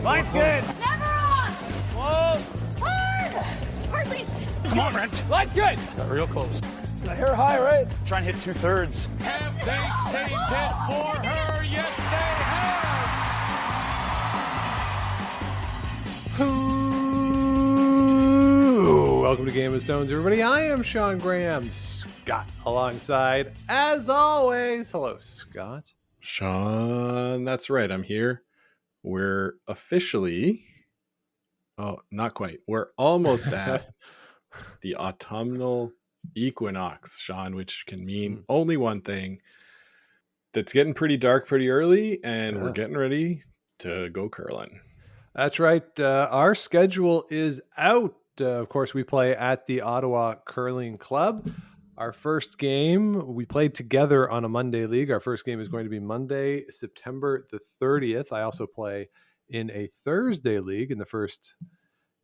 Line's good. Never on. Whoa. Hard. Release. Come on, Brent. Line's good. Got real close. The hair high, right? Try and hit 2/3. Have they saved it for her? Yes, they have. Welcome to Game of Stones, everybody. I am Sean Graham. Scott alongside, as always. Hello, Scott. Sean, that's right. I'm here. We're officially, not quite. We're almost at the autumnal equinox, Sean, which can mean only one thing. That's getting pretty dark pretty early, and we're getting ready to go curling. That's right. Our schedule is out. Of course, we play at the Ottawa Curling Club. Our first game, we played together on a Monday league. Our first game is going to be Monday, September the 30th. I also play in a Thursday league, and the first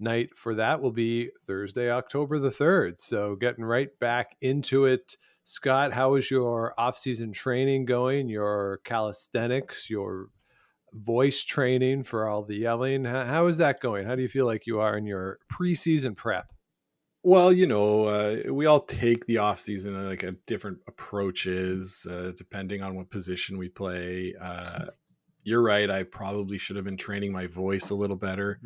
night for that will be Thursday, October the 3rd. So getting right back into it. Scott, how is your off-season training going? Your calisthenics, your voice training for all the yelling? How is that going? How do you feel like you are in your preseason prep? Well, we all take the off season like a different approaches, depending on what position we play. You're right. I probably should have been training my voice a little better.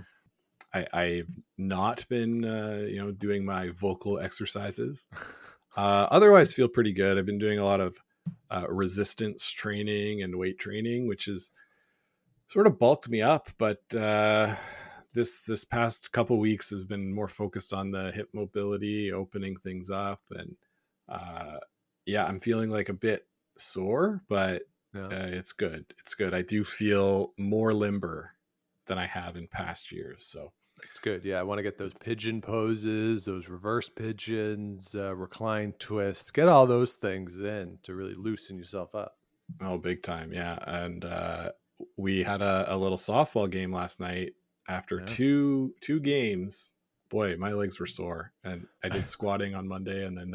I've not been, doing my vocal exercises. Otherwise, feel pretty good. I've been doing a lot of resistance training and weight training, which is sort of bulked me up. But this past couple weeks has been more focused on the hip mobility, opening things up, and I'm feeling like a bit sore, but it's good. It's good. I do feel more limber than I have in past years, so it's good. Yeah, I want to get those pigeon poses, those reverse pigeons, recline twists, get all those things in to really loosen yourself up. Oh, big time. Yeah. And we had a little softball game last night. After two games, boy, my legs were sore, and I did squatting on Monday and then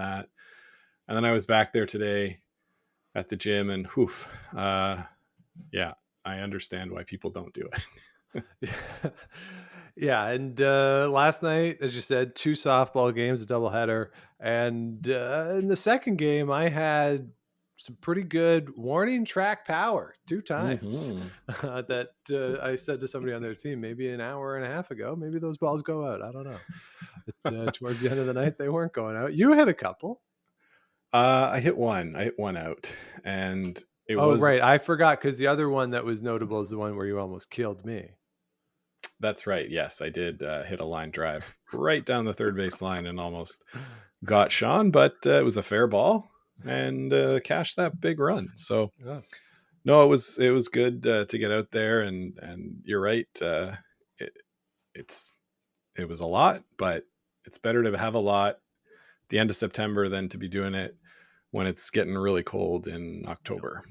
I was back there today at the gym, and I understand why people don't do it. Yeah. And last night, as you said, 2 softball games, a doubleheader. And in the second game, I had some pretty good warning track power 2 times that I said to somebody on their team maybe an hour and a half ago, maybe those balls go out. I don't know. But towards the end of the night, they weren't going out. You hit a couple. I hit one out, and it was... right. I forgot, because the other one that was notable is the one where you almost killed me. That's right. Yes, I did hit a line drive right down the third base line and almost got Sean, but it was a fair ball and cashed that big run. So no, it was good to get out there, and you're right. It was a lot, but it's better to have a lot at the end of September than to be doing it when it's getting really cold in October.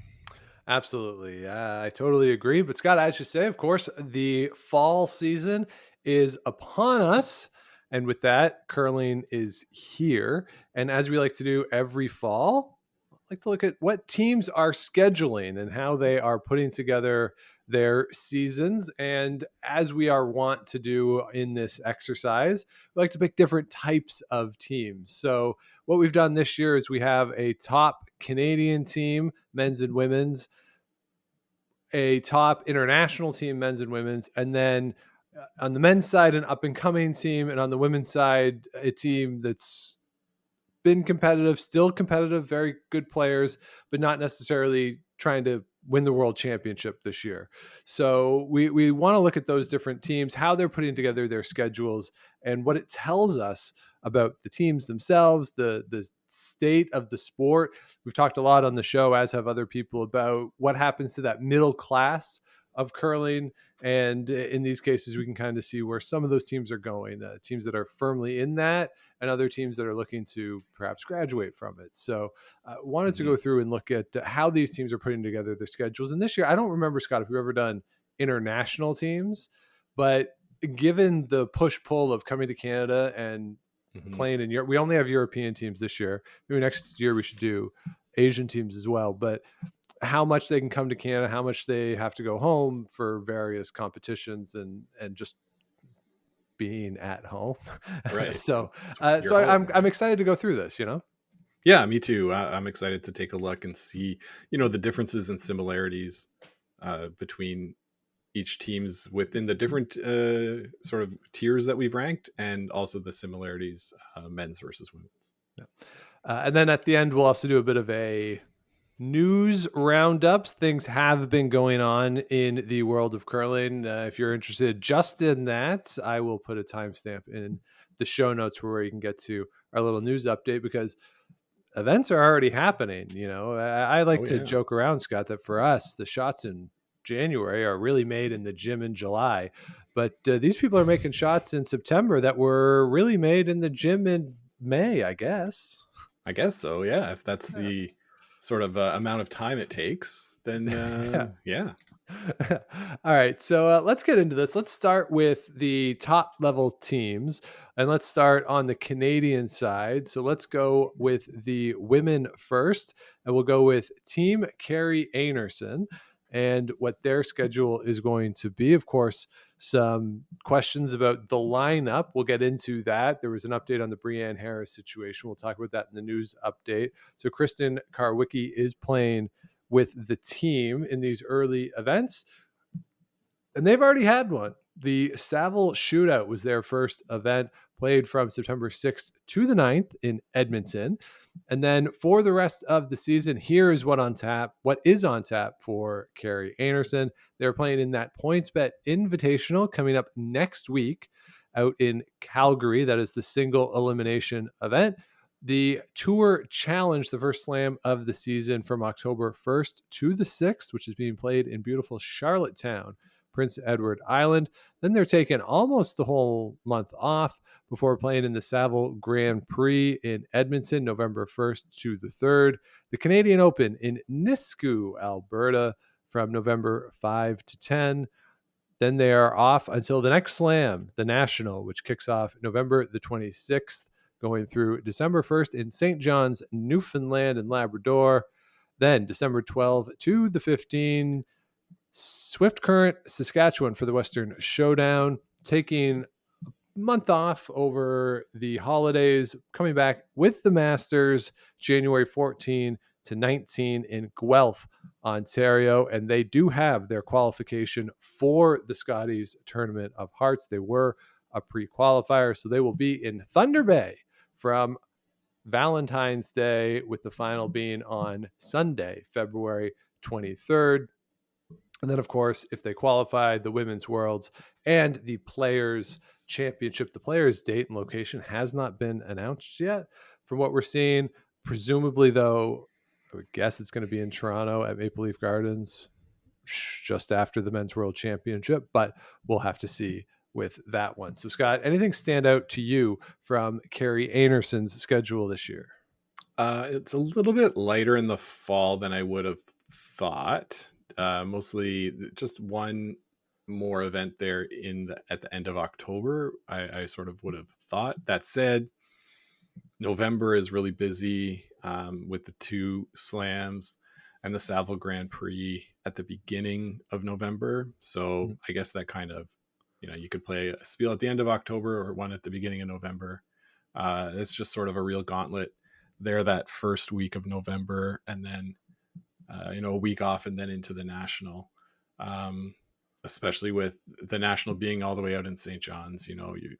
Absolutely. I totally agree. But Scott, as you say, of course, the fall season is upon us. And with that, curling is here. And as we like to do every fall, I like to look at what teams are scheduling and how they are putting together their seasons. And as we are wont to do in this exercise, we like to pick different types of teams. So what we've done this year is we have a top Canadian team, men's and women's, a top international team, men's and women's, and then on the men's side, an up-and-coming team, and on the women's side, a team that's been competitive, still competitive, very good players, but not necessarily trying to win the world championship this year. So we want to look at those different teams, how they're putting together their schedules, and what it tells us about the teams themselves, the state of the sport. We've talked a lot on the show, as have other people, about what happens to that middle class of curling. And in these cases, we can kind of see where some of those teams are going, teams that are firmly in that, and other teams that are looking to perhaps graduate from it. So wanted to go through and look at how these teams are putting together their schedules. And this year, I don't remember, Scott, if we've ever done international teams, but given the push-pull of coming to Canada and playing in Europe, we only have European teams this year. Maybe next year we should do Asian teams as well. But how much they can come to Canada, how much they have to go home for various competitions, and just being at home. Right. So You're so home. I'm excited to go through this, Yeah, me too. I'm excited to take a look and see, the differences and similarities between each teams within the different sort of tiers that we've ranked, and also the similarities, men's versus women's. And then at the end, we'll also do a bit of a news roundups. Things have been going on in the world of curling. If you're interested just in that, I will put a timestamp in the show notes where you can get to our little news update, because events are already happening. I like to joke around, Scott, that for us, the shots in January are really made in the gym in July, but these people are making shots in September that were really made in the gym in May, I guess. I guess so. Yeah. If that's the sort of amount of time it takes, then yeah. All right. So let's get into this. Let's start with the top level teams, and let's start on the Canadian side. So let's go with the women first, and we'll go with Team Kerri Einarson and what their schedule is going to be. Of course, some questions about the lineup. We'll get into that. There was an update on the Brianne Harris situation. We'll talk about that in the news update. So Kristen Karwicki is playing with the team in these early events, and they've already had one. The Saville Shootout was their first event, played from September 6th to the 9th in Edmonton. And then for the rest of the season, here is what is on tap for Kerri Einarson. They're playing in that PointsBet Invitational coming up next week out in Calgary. That is the single elimination event. The Tour Challenge, the first slam of the season, from October 1st to the 6th, which is being played in beautiful Charlottetown, Prince Edward Island. Then they're taking almost the whole month off before playing in the Saville Grand Prix in Edmonton, November 1st to the 3rd. The Canadian Open in Nisku, Alberta, from November 5 to 10. Then they are off until the next slam, the National, which kicks off November the 26th, going through December 1st in St. John's, Newfoundland and Labrador. Then December 12 to the 15th, Swift Current, Saskatchewan for the Western Showdown, taking a month off over the holidays, coming back with the Masters January 14 to 19 in Guelph, Ontario. And they do have their qualification for the Scotties Tournament of Hearts. They were a pre-qualifier, so they will be in Thunder Bay from Valentine's Day, with the final being on Sunday, February 23rd. And then, of course, if they qualified, the Women's Worlds and the Players Championship. The Players' date and location has not been announced yet. From what we're seeing, presumably, though, I would guess it's going to be in Toronto at Maple Leaf Gardens just after the Men's World Championship, but we'll have to see with that one. So, Scott, anything stand out to you from Kerri Einarson's schedule this year? It's a little bit lighter in the fall than I would have thought. Mostly just one more event there at the end of October, I sort of would have thought. That said, November is really busy with the 2 slams and the Saville Grand Prix at the beginning of November. So I guess that kind of, you could play a spiel at the end of October or one at the beginning of November. It's just sort of a real gauntlet there that first week of November, and then a week off, and then into the National, especially with the National being all the way out in St. John's. You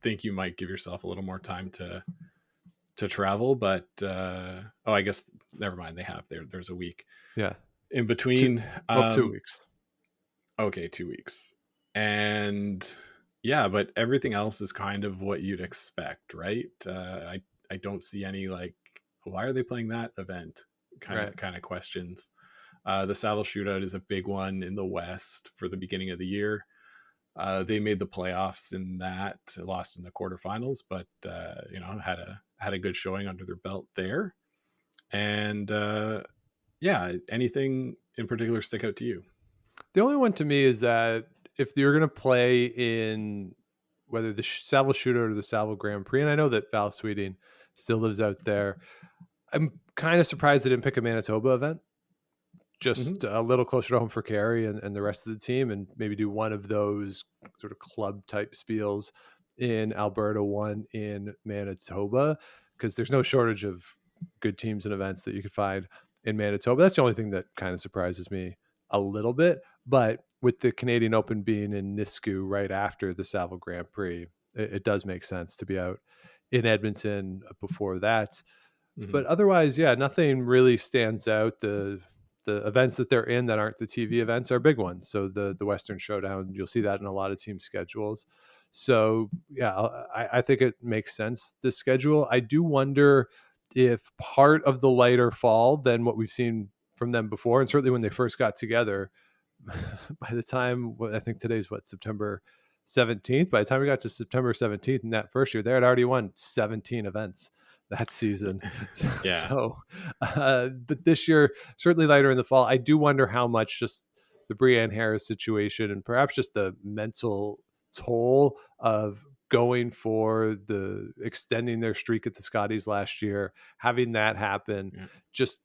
think you might give yourself a little more time to travel, but I guess never mind. They have there's a week in between. 2 weeks. Okay, 2 weeks. And yeah, but everything else is kind of what you'd expect, right? I don't see any why are they playing that event kind of questions. The Saville Shootout is a big one in the West for the beginning of the year. They made the playoffs in that, lost in the quarterfinals, but had a good showing under their belt there. And anything in particular stick out to you? The only one to me is that if you're going to play in whether the Saville Shootout or the Saville Grand Prix, and I know that Val Sweeting still lives out there, I'm kind of surprised they didn't pick a Manitoba event. just a little closer to home for Carey and the rest of the team, and maybe do one of those sort of club type spiels in Alberta, one in Manitoba, because there's no shortage of good teams and events that you could find in Manitoba. That's the only thing that kind of surprises me a little bit. But with the Canadian Open being in Nisku right after the Saville Grand Prix, it does make sense to be out in Edmonton before that. But otherwise, yeah, nothing really stands out. The events that they're in that aren't the TV events are big ones. So the Western Showdown, you'll see that in a lot of team schedules. So yeah, I think it makes sense, the schedule. I do wonder if part of the lighter fall than what we've seen from them before, and certainly when they first got together, by the time, I think today's September 17th, by the time we got to September 17th in that first year, they had already won 17 events that season. Yeah. So, but this year, certainly lighter in the fall. I do wonder how much just the Brianne Harris situation and perhaps just the mental toll of going for the extending their streak at the Scotties last year, having that happen, just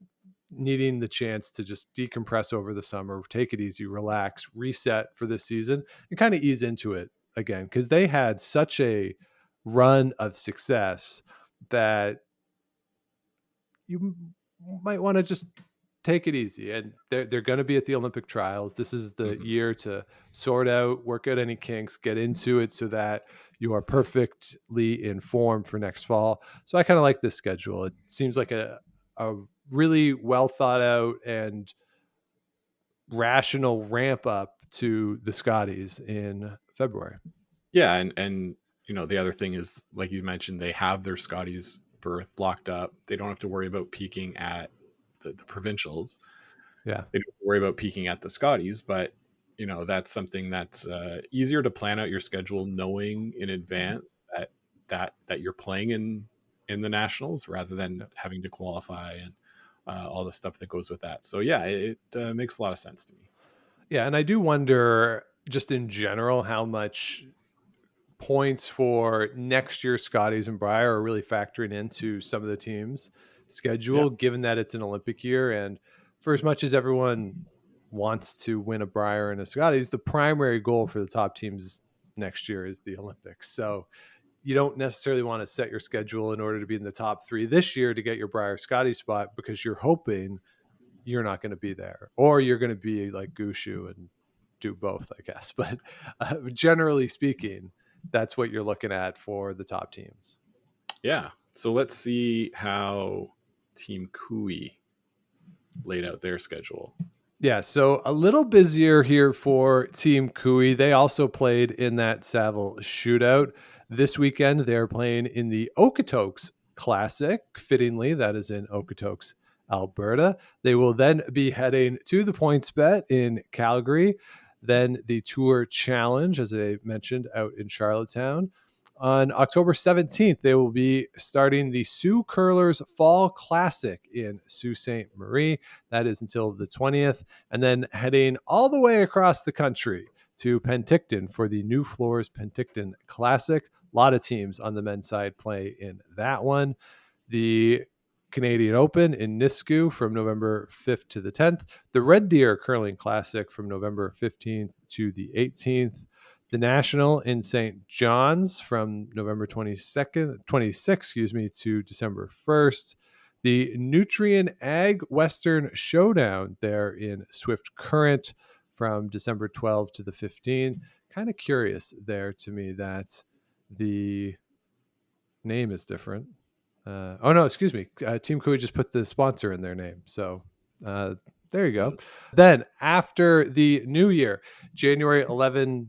needing the chance to just decompress over the summer, take it easy, relax, reset for this season, and kind of ease into it again, because they had such a run of success that you might want to just take it easy. And they're going to be at the Olympic trials. This is the year to sort out, work out any kinks, get into it so that you are perfectly informed for next fall. So I kind of like this schedule. It seems like a really well thought out and rational ramp up to the Scotties in February. Yeah. And the other thing is, like you mentioned, they have their Scotties berth locked up. They don't have to worry about peaking at the provincials. Yeah. They don't have to worry about peaking at the Scotties, but that's something that's easier to plan out your schedule, knowing in advance that you're playing in the nationals rather than having to qualify and all the stuff that goes with that. So yeah, it makes a lot of sense to me. Yeah. And I do wonder just in general how much points for next year's Scotties and Brier are really factoring into some of the teams' schedule, given that it's an Olympic year. And for as much as everyone wants to win a Brier and a Scotties, the primary goal for the top teams next year is the Olympics. So you don't necessarily want to set your schedule in order to be in the top three this year to get your Brier Scotties spot, because you're hoping you're not going to be there, or you're going to be like Gushue and do both, I guess. But generally speaking, that's what you're looking at for the top teams. Yeah. So let's see how Team Koe laid out their schedule. Yeah, so a little busier here for Team Koe. They also played in that Saville shootout. This weekend, they're playing in the Okotoks Classic. Fittingly, that is in Okotoks, Alberta. They will then be heading to the PointsBet in Calgary. Then the Tour Challenge, as I mentioned, out in Charlottetown. On October 17th, they will be starting the Sioux Curlers Fall Classic in Sault Ste. Marie. That is until the 20th. And then heading all the way across the country to Penticton for the New Floors Penticton Classic. A lot of teams on the men's side play in that one. The Canadian Open in Nisku from November 5th to the 10th. The Red Deer Curling Classic from November 15th to the 18th. The National in St. John's from November 26th, to December 1st. The Nutrien Ag Western Showdown there in Swift Current from December 12th to the 15th. Kind of curious there to me that the name is different. Team Koe just put the sponsor in their name. So there you go. Then after the new year, January 8th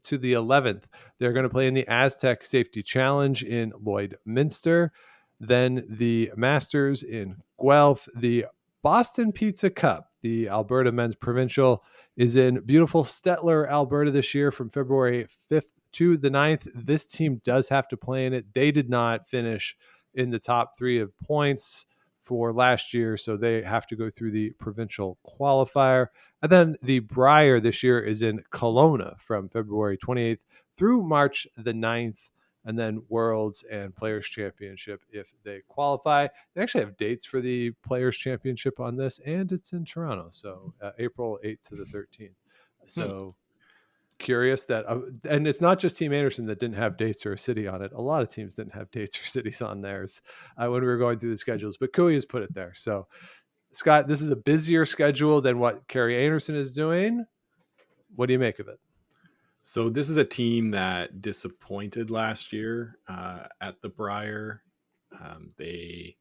to the 11th, they're going to play in the Aztec Safety Challenge in Lloydminster. Then the Masters in Guelph. The Boston Pizza Cup, the Alberta Men's Provincial, is in beautiful Stettler, Alberta this year from February 5th to the 9th. This team does have to play in it. They did not finish in the top three of points for last year, so they have to go through the provincial qualifier. And then the Brier this year is in Kelowna from February 28th through March the 9th. and then Worlds and Players Championship if they qualify. They actually have dates for the Players Championship on this, and it's in Toronto, so April 8th to the 13th. So curious that, and it's not just Team Anderson that didn't have dates or a city on it. A lot of teams didn't have dates or cities on theirs when we were going through the schedules, but Kui has put it there. So Scott, this is a busier schedule than what Kerry Anderson is doing. What do you make of it? So this is a team that disappointed last year at the Brier. They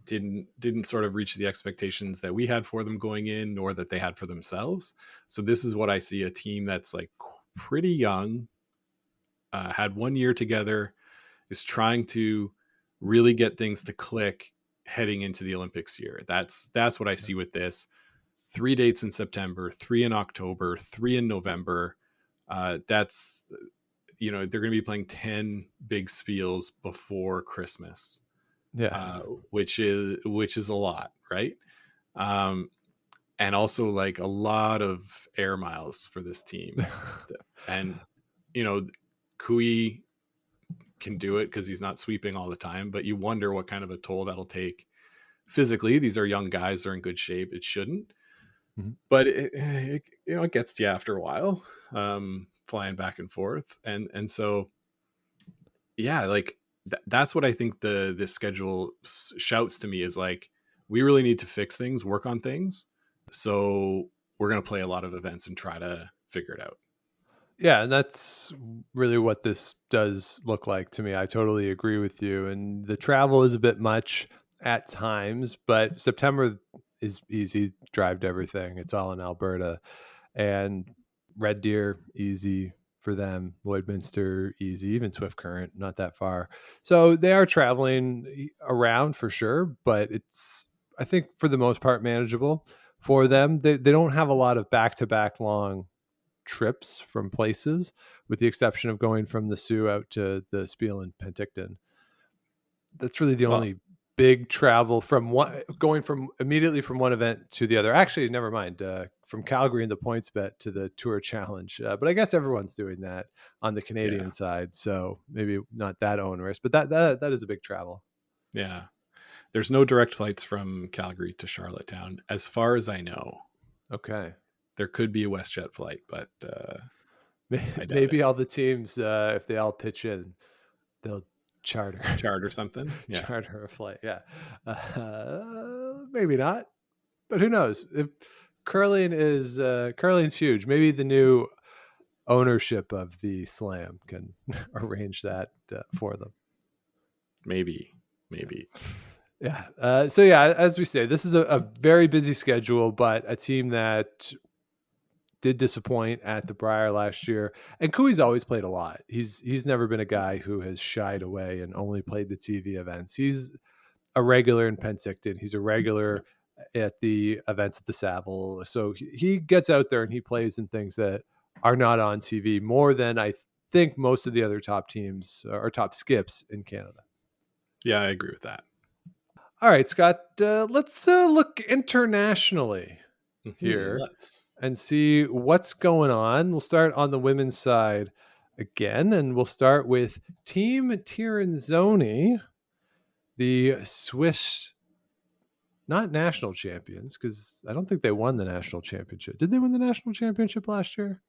didn't sort of reach the expectations that we had for them going in, nor that they had for themselves. So this is what I see, a team that's like pretty young, had 1 year together, is trying to really get things to click heading into the Olympics year. That's what I see with this. 3 dates in September, 3 in October, 3 in November. That's, they're going to be playing 10 big spiels before Christmas. Yeah. Which is a lot, right? And also like a lot of air miles for this team. And, Kui can do it because he's not sweeping all the time, but you wonder what kind of a toll that'll take physically. These are young guys, they're in good shape. It shouldn't. Mm-hmm. But it gets to you after a while, flying back and forth. And so, yeah, like, that's what I think this schedule shouts to me is like, we really need to fix things, work on things. So we're going to play a lot of events and try to figure it out. Yeah. And that's really what this does look like to me. I totally agree with you. And the travel is a bit much at times, but September is easy. Drive to everything. It's all in Alberta, and Red Deer, easy for them. Lloydminster, easy. Even Swift Current, not that far. So they are traveling around for sure, but it's, I think, for the most part, manageable for them. They don't have a lot of back-to-back long trips from places, with the exception of going from the Sioux out to the Spiel in Penticton. That's really the only big travel from going from immediately from one event to the other. Actually, never mind. From Calgary and the PointsBet to the Tour Challenge. But I guess everyone's doing that on the Canadian side. So maybe not that onerous, but that is a big travel. Yeah. There's no direct flights from Calgary to Charlottetown, as far as I know. Okay. There could be a WestJet flight, but maybe all the teams, if they all pitch in, they'll charter something. Yeah. Charter a flight. Yeah. Maybe not, but who knows? If curling's huge. Maybe the new ownership of the Slam can arrange that for them. Maybe. Yeah. So yeah, as we say, this is a very busy schedule, but a team that did disappoint at the Brier last year. And Kui's always played a lot. He's never been a guy who has shied away and only played the TV events. He's a regular in Penticton. He's a regular at the events at the Saville. So he gets out there and he plays in things that are not on TV more than I think most of the other top teams or top skips in Canada. Yeah, I agree with that. All right, Scott, let's look internationally here. And see what's going on. We'll start on the women's side again, and we'll start with Team Tirinzoni, the Swiss, not national champions, because I don't think they won the national championship. Did they win the national championship last year?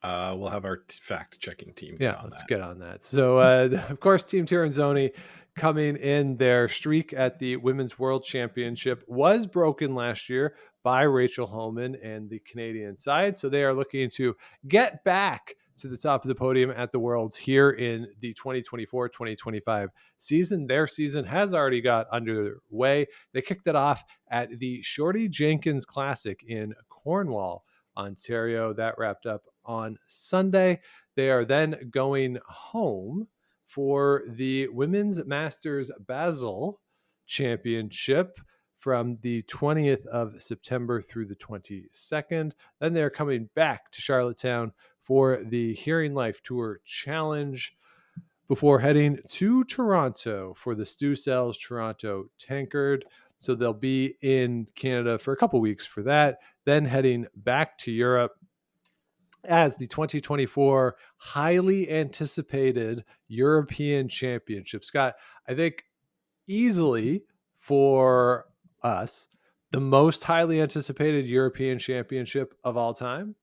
We'll have our fact-checking team. Yeah, let's get on that. So, of course, Team Tirinzoni coming in, their streak at the Women's World Championship was broken last year by Rachel Homan and the Canadian side. So they are looking to get back to the top of the podium at the Worlds here in the 2024-2025 season. Their season has already got underway. They kicked it off at the Shorty Jenkins Classic in Cornwall, Ontario. That wrapped up on Sunday. They are then going home for the Women's Masters Basel Championship from the 20th of September through the 22nd. Then they're coming back to Charlottetown for the Hearing Life Tour Challenge before heading to Toronto for the Stu Sells Toronto Tankard. So they'll be in Canada for a couple weeks for that, then heading back to Europe as the 2024 highly anticipated European Championship. Scott, I think easily for us, the most highly anticipated European Championship of all time.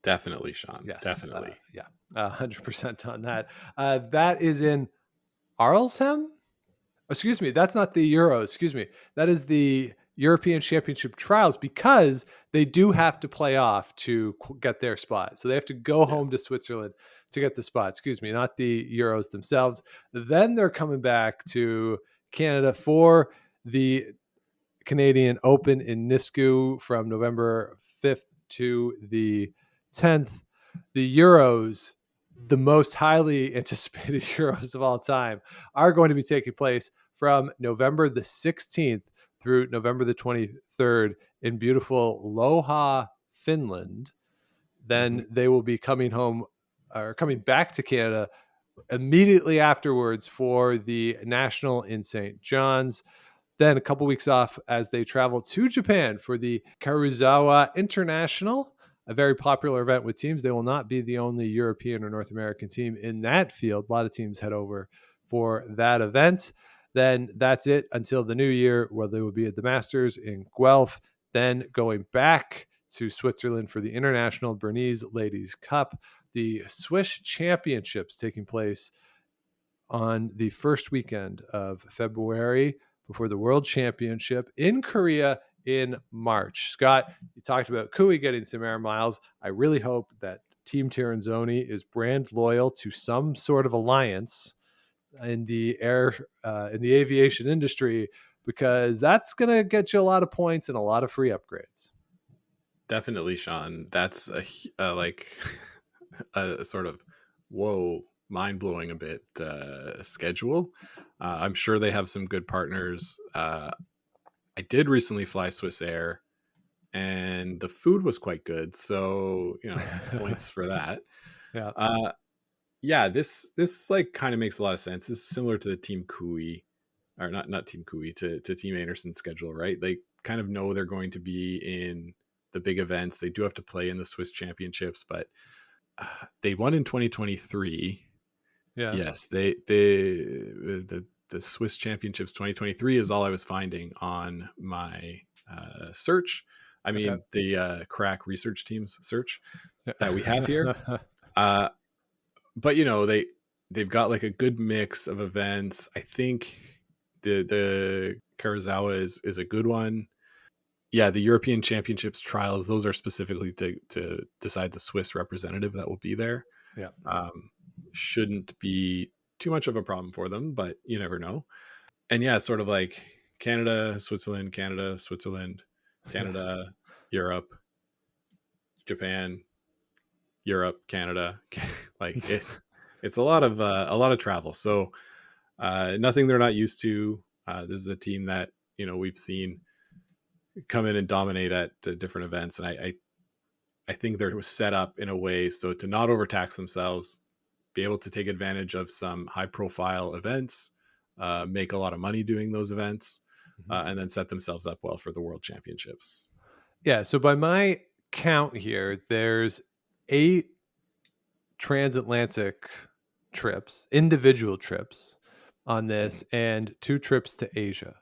Definitely, Sean. Yes. Definitely. 100% on that. That is in Arlesham. Excuse me. That's not the Euros. Excuse me. That is the European Championship trials, because they do have to play off to get their spot. So they have to go home to Switzerland to get the spot. Excuse me, not the Euros themselves. Then they're coming back to Canada for the Canadian Open in Nisku from November 5th to the 10th. The Euros, the most highly anticipated Euros of all time, are going to be taking place from November the 16th through November the 23rd in beautiful Lohja, Finland. Then they will be coming back to Canada immediately afterwards for the National in St. John's. Then a couple weeks off as they travel to Japan for the Karuizawa International, a very popular event with teams. They will not be the only European or North American team in that field. A lot of teams head over for that event. Then that's it until the new year, where they will be at the Masters in Guelph, then going back to Switzerland for the International Bernese Ladies Cup, the Swiss Championships taking place on the first weekend of February before the World Championship in Korea in March. Scott, you talked about Kui getting some air miles. I really hope that Team Tiranzoni is brand loyal to some sort of alliance in the aviation industry, because that's going to get you a lot of points and a lot of free upgrades. Definitely, Sean. That's like a sort of mind-blowing a bit schedule. I'm sure they have some good partners. I did recently fly Swiss Air, and the food was quite good, so points for that. This like kind of makes a lot of sense. This is similar to the Team Kui, or not Team Kui, to Team Anderson's schedule, right? They kind of know they're going to be in the big events. They do have to play in the Swiss Championships, but they won in 2023. Yes, the Swiss Championships 2023 is all I was finding on my search. I mean, the crack research team's search that we have here. But they've got like a good mix of events. I think the Karuizawa is a good one. Yeah, the European Championships trials, those are specifically to decide the Swiss representative that will be there. Shouldn't be too much of a problem for them, but you never know. And sort of like Canada, Switzerland, Canada, Europe, Japan, Europe, Canada. Like it's a lot of travel. So nothing they're not used to. This is a team that we've seen come in and dominate at different events, and I think they're set up in a way so to not overtax themselves, be able to take advantage of some high profile events, make a lot of money doing those events, and then set themselves up well for the World Championships. Yeah. So by my count here, there's 8 transatlantic trips, individual trips on this, and 2 trips to Asia.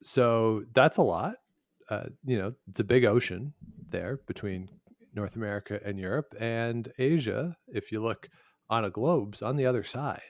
So that's a lot. It's a big ocean there between North America and Europe, and Asia, if you look on a globe's on the other side.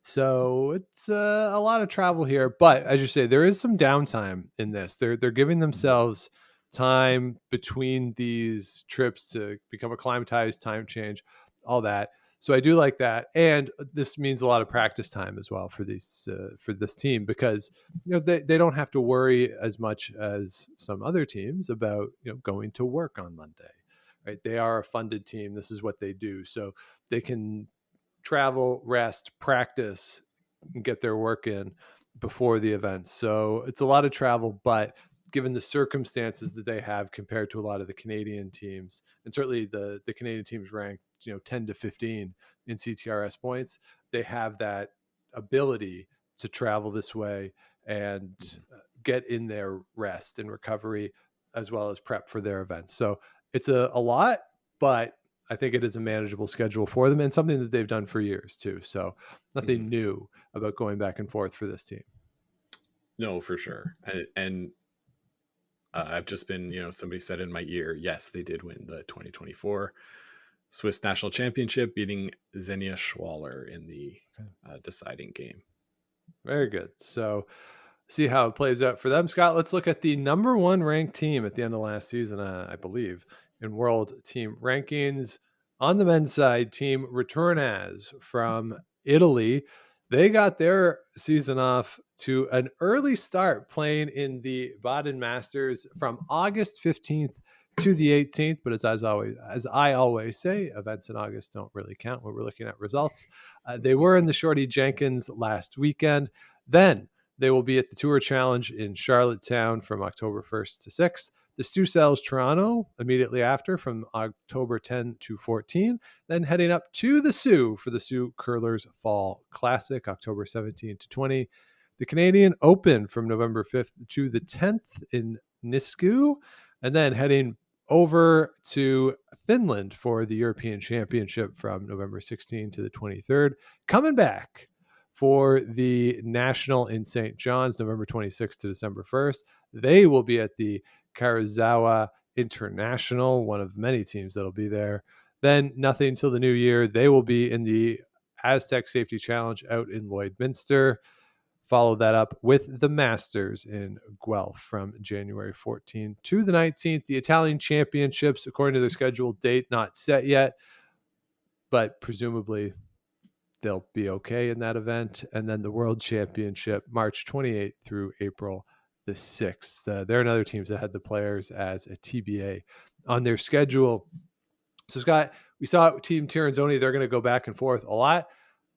So it's a lot of travel here, but as you say, there is some downtime in this. They're giving themselves time between these trips to become acclimatized, time change, all that. So I do like that, and this means a lot of practice time as well for this team, because they don't have to worry as much as some other teams about going to work on Monday, right? They are a funded team. This is what they do, so they can travel, rest, practice, and get their work in before the events. So it's a lot of travel, but given the circumstances that they have compared to a lot of the Canadian teams, and certainly the Canadian teams ranked 10 to 15 in CTRS points, they have that ability to travel this way and get in their rest and recovery as well as prep for their events. So it's a lot, but I think it is a manageable schedule for them and something that they've done for years too. So nothing new about going back and forth for this team. No, for sure. And I've just been, somebody said in my ear, yes, they did win the 2024 Swiss National Championship, beating Xenia Schwaller in the deciding game. Very good. So see how it plays out for them. Scott, let's look at the number 1 ranked team at the end of last season, I believe, in world team rankings. On the men's side, Team Returnaz from Italy. They got their season off to an early start, playing in the Baden Masters from August 15th to the 18th. But as I always say, events in August don't really count when we're looking at results. They were in the Shorty Jenkins last weekend. Then they will be at the Tour Challenge in Charlottetown from October 1st to 6th. The Stu Cells Toronto immediately after from October 10 to 14. Then heading up to the Sioux for the Sioux Curlers Fall Classic, October 17 to 20. The Canadian Open from November 5th to the 10th in Nisku. And then heading over to Finland for the European Championship from November 16 to the 23rd. Coming back for the National in St. John's, November 26th to December 1st. They will be at the Karazawa International, one of many teams that'll be there. Then nothing until the new year. They will be in the Aztec Safety Challenge out in Lloydminster. Follow that up with the Masters in Guelph from January 14th to the 19th. The Italian Championships, according to their scheduled date, not set yet, but presumably they'll be okay in that event. And then the World Championship, March 28th through April the 6th. There are other teams that had the players as a TBA on their schedule. So, Scott, we saw Team Tiranzoni. They're going to go back and forth a lot.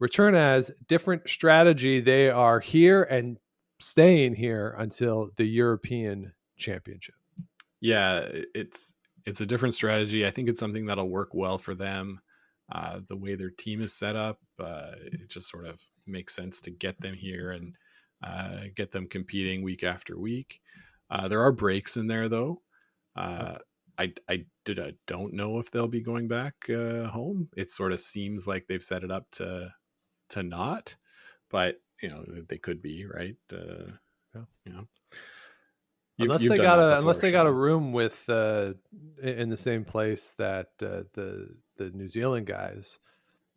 Returnaz different strategy. They are here and staying here until the European Championship. Yeah, it's a different strategy. I think it's something that'll work well for them. The way their team is set up, it just sort of makes sense to get them here and get them competing week after week. There are breaks in there, though. I don't know if they'll be going back home. It sort of seems like they've set it up to not, but they could be, right. Unless they got a room with in the same place that the New Zealand guys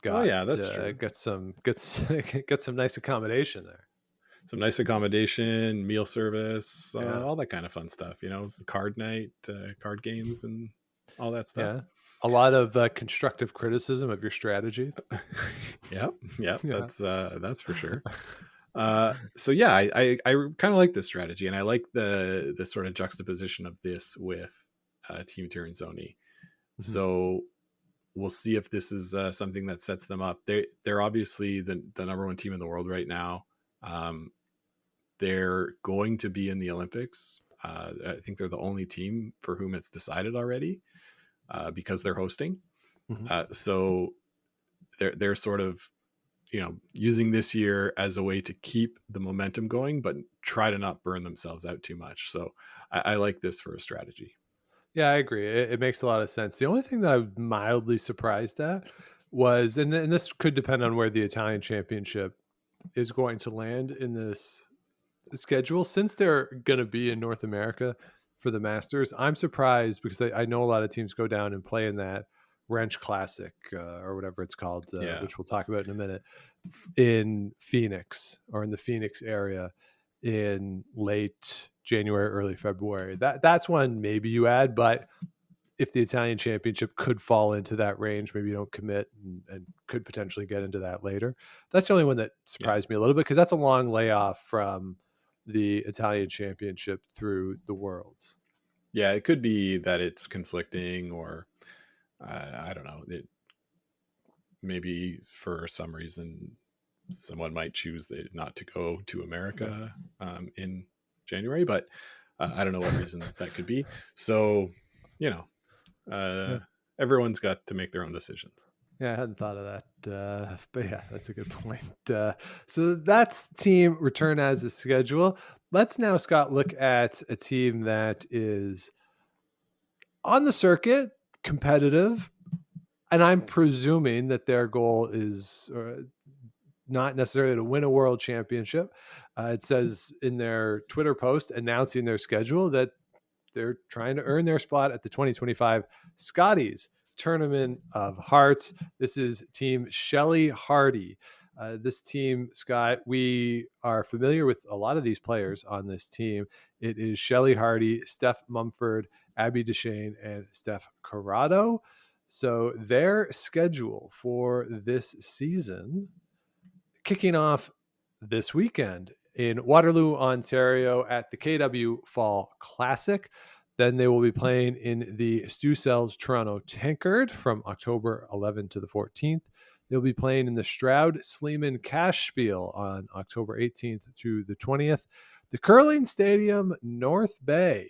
got. Oh yeah, that's true. Get some nice accommodation there. Some nice accommodation, meal service, all that kind of fun stuff. Card night, card games, and all that stuff. Yeah. A lot of constructive criticism of your strategy. Yep. That's for sure. So yeah, I kind of like this strategy, and I like the sort of juxtaposition of this with Team Tiranzoni. Mm-hmm. So we'll see if this is something that sets them up. They're obviously the number 1 team in the world right now. They're going to be in the Olympics. I think they're the only team for whom it's decided already because they're hosting. Mm-hmm. So they're sort of using this year as a way to keep the momentum going, but try to not burn themselves out too much. So I like this for a strategy. Yeah, I agree. It makes a lot of sense. The only thing that I was mildly surprised at was, and this could depend on where the Italian Championship is going to land in this schedule, since they're going to be in North America for the Masters. I'm surprised because I know a lot of teams go down and play in that Wrench Classic or whatever it's called, which we'll talk about in a minute, in Phoenix or in the Phoenix area in late January, early February. That's when maybe you add, but if the Italian Championship could fall into that range, maybe you don't commit and could potentially get into that later. That's the only one that surprised me a little bit, because that's a long layoff from the Italian Championship through the Worlds. Yeah, it could be that it's conflicting, or I don't know. Maybe for some reason, someone might choose not to go to America in January, but I don't know what reason that could be. So, everyone's got to make their own decisions. Yeah, I hadn't thought of that. But yeah, that's a good point. So that's Team Returnaz's schedule. Let's now, Scott, look at a team that is on the circuit, competitive. And I'm presuming that their goal is not necessarily to win a world championship. It says in their Twitter post announcing their schedule that they're trying to earn their spot at the 2025 Scotties Tournament of Hearts. This is Team Shelley Hardy. This team, Scott, we are familiar with a lot of these players on this team. It is Shelley Hardy, Steph Mumford, Abby Deshane, and Steph Corrado. So their schedule for this season, kicking off this weekend in Waterloo, Ontario at the KW Fall Classic. Then they will be playing in the Stu Cells Toronto Tankard from October 11th to the 14th. They'll be playing in the Stroud Sleeman Cash Spiel on October 18th to the 20th. The Curling Stadium North Bay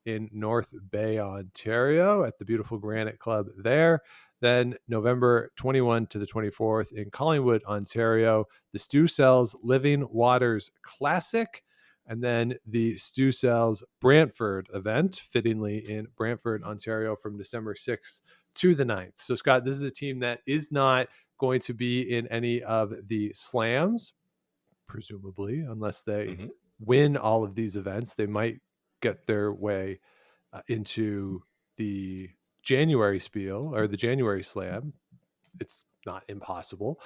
in North Bay, Ontario at the beautiful Granite Club there. Then November 21 to the 24th in Collingwood, Ontario, the Stu Cells Living Waters Classic. And then the Stu Cells Brantford event, fittingly in Brantford, Ontario from December 6th to the 9th. So, Scott, this is a team that is not going to be in any of the slams, presumably, unless they win all of these events. They might get their way into the January Spiel or the January Slam. It's not impossible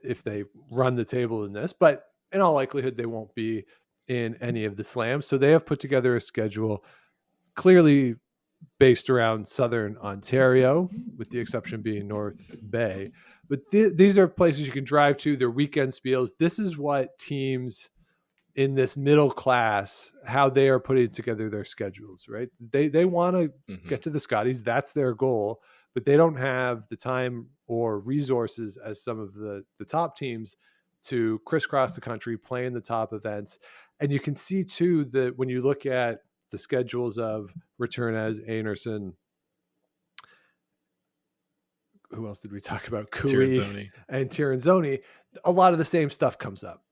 if they run the table in this, but in all likelihood, they won't be in any of the slams. So they have put together a schedule clearly based around Southern Ontario, with the exception being North Bay. But these are places you can drive to. They're weekend spiels. This is what teams in this middle class, how they are putting together their schedules, right? They want to get to the Scotties. That's their goal, but they don't have the time or resources as some of the top teams to crisscross the country, play in the top events. And you can see too that when you look at the schedules of Returnez, Anderson, who else did we talk about? Cooey and Tirinzoni. A lot of the same stuff comes up.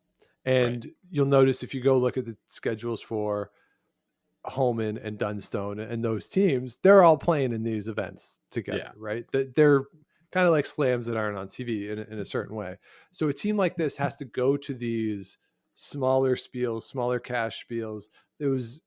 And you'll notice if you go look at the schedules for Holman and Dunstone and those teams, they're all playing in these events together, right? They're kind of like slams that aren't on TV in a certain way. So a team like this has to go to these smaller spiels, smaller cash spiels, those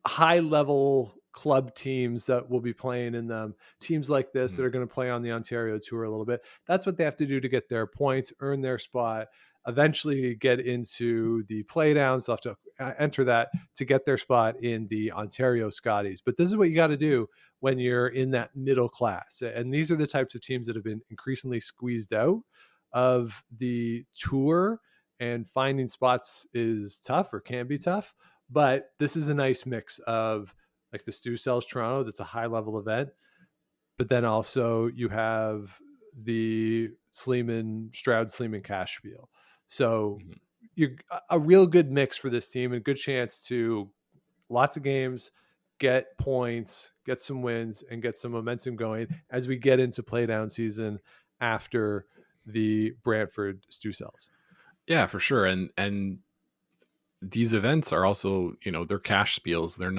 high level club teams that will be playing in them, teams like this that are going to play on the Ontario Tour a little bit. That's what they have to do to get their points, earn their spot, eventually get into the playdowns. They'll have to enter that to get their spot in the Ontario Scotties. But this is what you got to do when you're in that middle class. And these are the types of teams that have been increasingly squeezed out of the tour, and finding spots is tough or can be tough. But this is a nice mix of like the Stu Cells Toronto, that's a high level event. But then also you have the Stroud Sleeman Cash Spiel. So you're a real good mix for this team, and a good chance to lots of games, get points, get some wins, and get some momentum going as we get into playdown season after the Brantford Stu Cells. Yeah, for sure. And these events are also, they're cash spiels. They're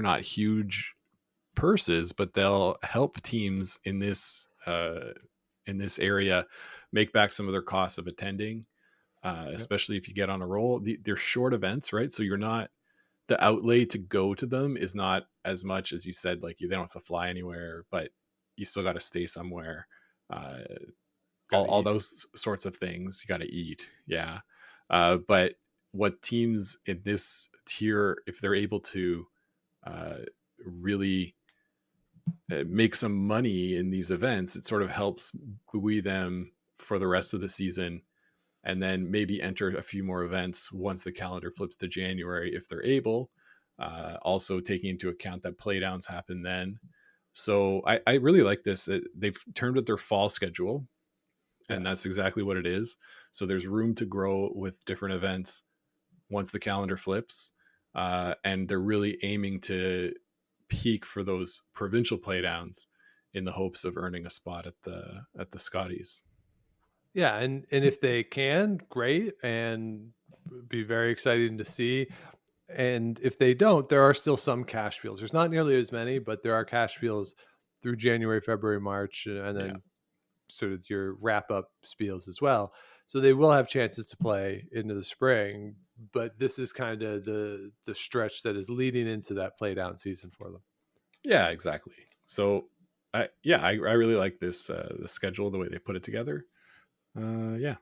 not huge purses, but they'll help teams in this area make back some of their costs of attending, especially if you get on a roll. They're short events, right? So the outlay to go to them is not as much as you said, like they don't have to fly anywhere, but you still got to stay somewhere. All those sorts of things, you got to eat. Yeah. But what teams in this tier, if they're able to really make some money in these events, it sort of helps buoy them for the rest of the season, and then maybe enter a few more events once the calendar flips to January if they're able, also taking into account that playdowns happen then. So I really like this. They've termed it their fall schedule, and that's exactly what it is. So there's room to grow with different events once the calendar flips, and they're really aiming to peak for those provincial playdowns in the hopes of earning a spot at the Scotties. Yeah, and if they can, great, and be very exciting to see. And if they don't, there are still some cash fields. There's not nearly as many, but there are cash fields through January, February, March, and then Yeah. sort of your wrap up spiels as well. So they will have chances to play into the spring, but this is kind of the stretch that is leading into that play down season for them. Yeah, exactly. So I really like this the schedule, the way they put it together. Yeah.